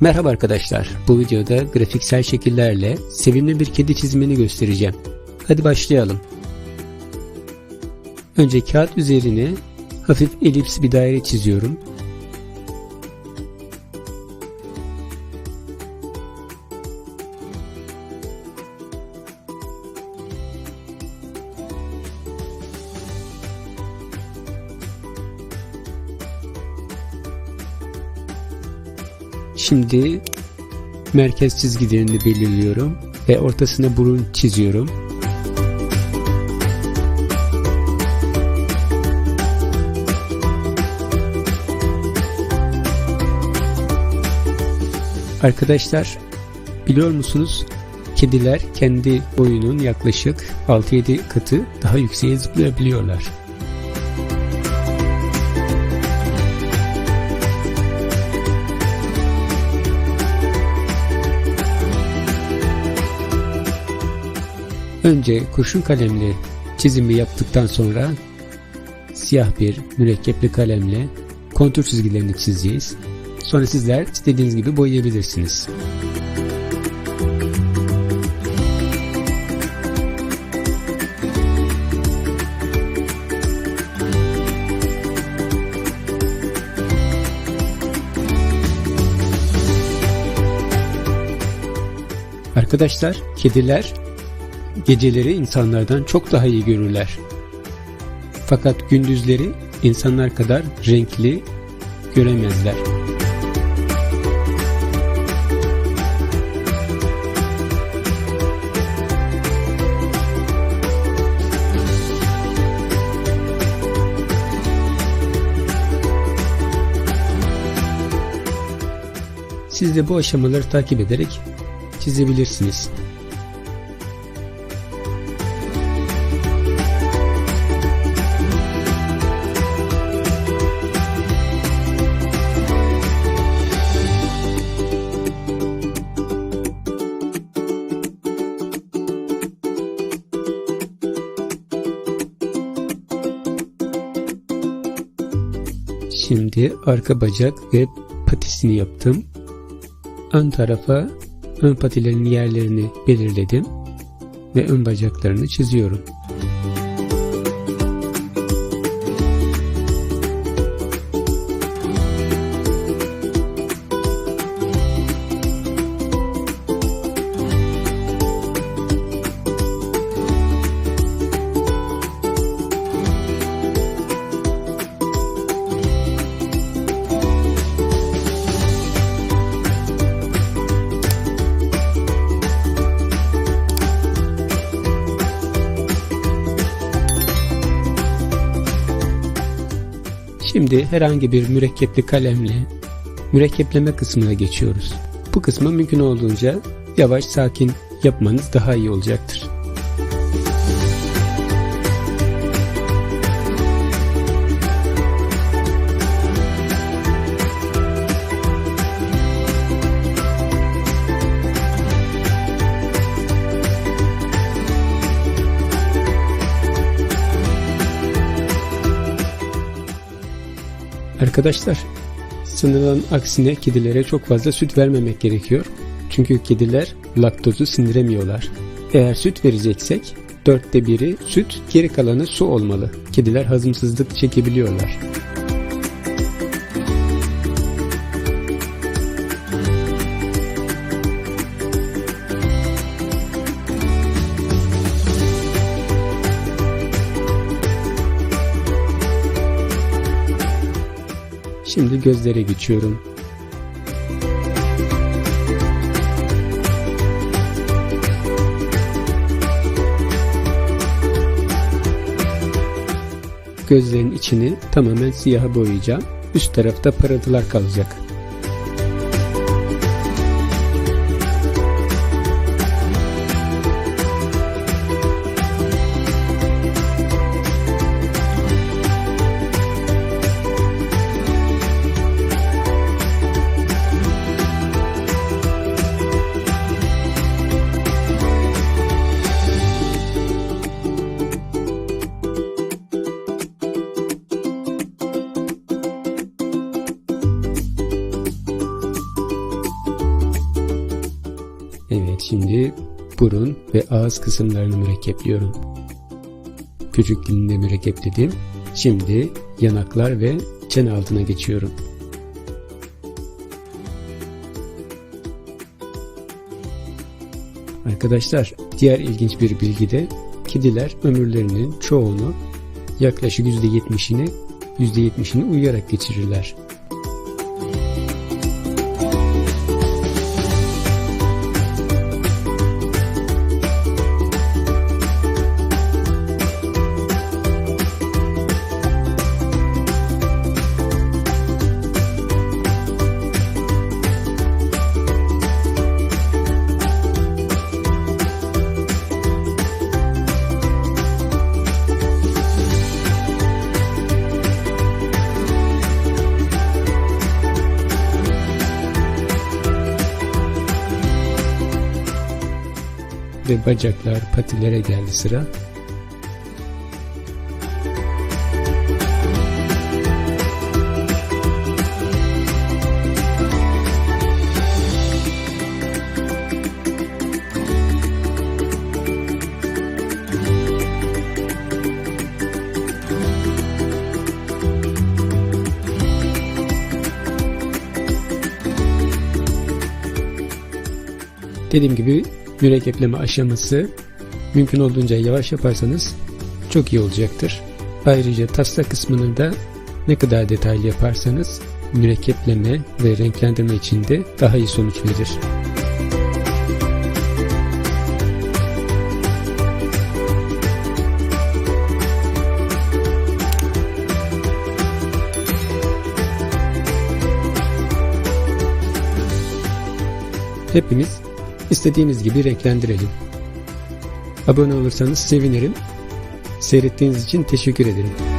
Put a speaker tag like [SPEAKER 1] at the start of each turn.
[SPEAKER 1] Merhaba arkadaşlar, bu videoda grafiksel şekillerle sevimli bir kedi çizimini göstereceğim. Hadi başlayalım. Önce kağıt üzerine hafif elips bir daire çiziyorum. Şimdi merkez çizgilerini belirliyorum ve ortasına burun çiziyorum. Arkadaşlar, biliyor musunuz? Kediler kendi boyunun yaklaşık 6-7 katı daha yükseğe zıplayabiliyorlar. Önce kurşun kalemle çizimi yaptıktan sonra siyah bir mürekkepli kalemle kontur çizgilerini çizeceğiz. Sonra sizler istediğiniz gibi boyayabilirsiniz. Arkadaşlar, kediler geceleri insanlardan çok daha iyi görürler. Fakat gündüzleri insanlar kadar renkli göremezler. Siz de bu aşamaları takip ederek çizebilirsiniz. Şimdi arka bacak ve patisini yaptım. Ön tarafa ön patilerin yerlerini belirledim ve ön bacaklarını çiziyorum. Şimdi herhangi bir mürekkepli kalemle mürekkepleme kısmına geçiyoruz. Bu kısmı mümkün olduğunca yavaş, sakin yapmanız daha iyi olacaktır. Arkadaşlar, sanılan aksine kedilere çok fazla süt vermemek gerekiyor. Çünkü kediler laktozu sindiremiyorlar. Eğer süt vereceksek 1/4 süt, geri kalanı su olmalı. Kediler hazımsızlık çekebiliyorlar. Şimdi gözlere geçiyorum. Gözlerin içini tamamen siyaha boyayacağım. Üst tarafta parıltılar kalacak. Şimdi burun ve ağız kısımlarını mürekkepliyorum. Küçük dilimle mürekkepledim. Şimdi yanaklar ve çene altına geçiyorum. Arkadaşlar, diğer ilginç bir bilgi de kediler ömürlerinin çoğunu yaklaşık %70'ini uyuyarak geçirirler. Ve bacaklar, patilere geldi sıra. Dediğim gibi mürekkepleme aşaması mümkün olduğunca yavaş yaparsanız çok iyi olacaktır. Ayrıca taslak kısmını da ne kadar detaylı yaparsanız mürekkepleme ve renklendirme için de daha iyi sonuç verir. Hepimiz İstediğimiz gibi renklendirelim. Abone olursanız sevinirim. Seyrettiğiniz için teşekkür ederim.